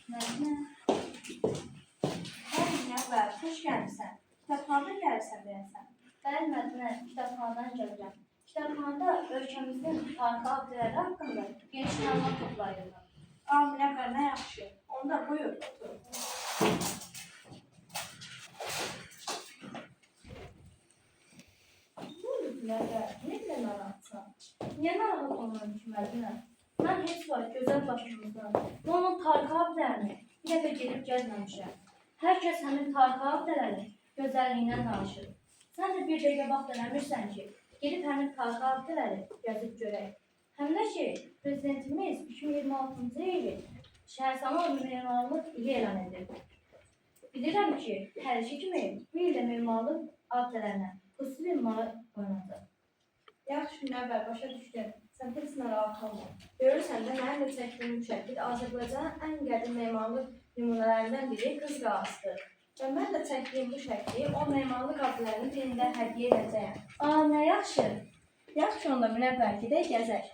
Mədinə. Bəli, Nəvər, xoş gəlmisən. Kitabxanadan gəlirsən deyəsən. Bəli, Mədinə, kitabxanadan gəlirəm. Kitabxanada ölkəmizin tarixi abidələri haqqında geniş məlumat toplayırlar. Nəvər, nə yaxşı. Onda buyur, otur. Buyur, Nəvər, nə qədər narahatsan? Niyə narahat olmuram ki, Mədinə? Mən heç vaxt gözəl başımızdan və onun tarixi abidələrini bir dəfə gedib gəzməmişəm. Hər kəs həmin tarixi abidələrin gözəlliyindən danışır. Sən də bir dəqiqə vaxt eləmirsən ki, gedib həmin tarixi abidələri gəzib görək. Həm də ki, Prezidentimiz 2026-cı ili Şəhərsalon memarlıq ili elan edildi. Bilirəm ki, hər iki kimi bu ildə memarlıq abidələrinə xüsusi bir maraq oynandı. Yaxşı, Nəvər, başa düşdüm. Sən heç narahat olma. Görürsən də mənim də çəkdiyim bu şəkil Azərbaycanın ən qədim memarlıq nümunələrindən biri Qız Qalasıdır. Və mən də çəkdiyim bu şəkli o memarlıq abidələrinin birində hədiyyə edəcəyəm. Nə yaxşı. Yaxşı, onda Nəvər, gedək gəzək.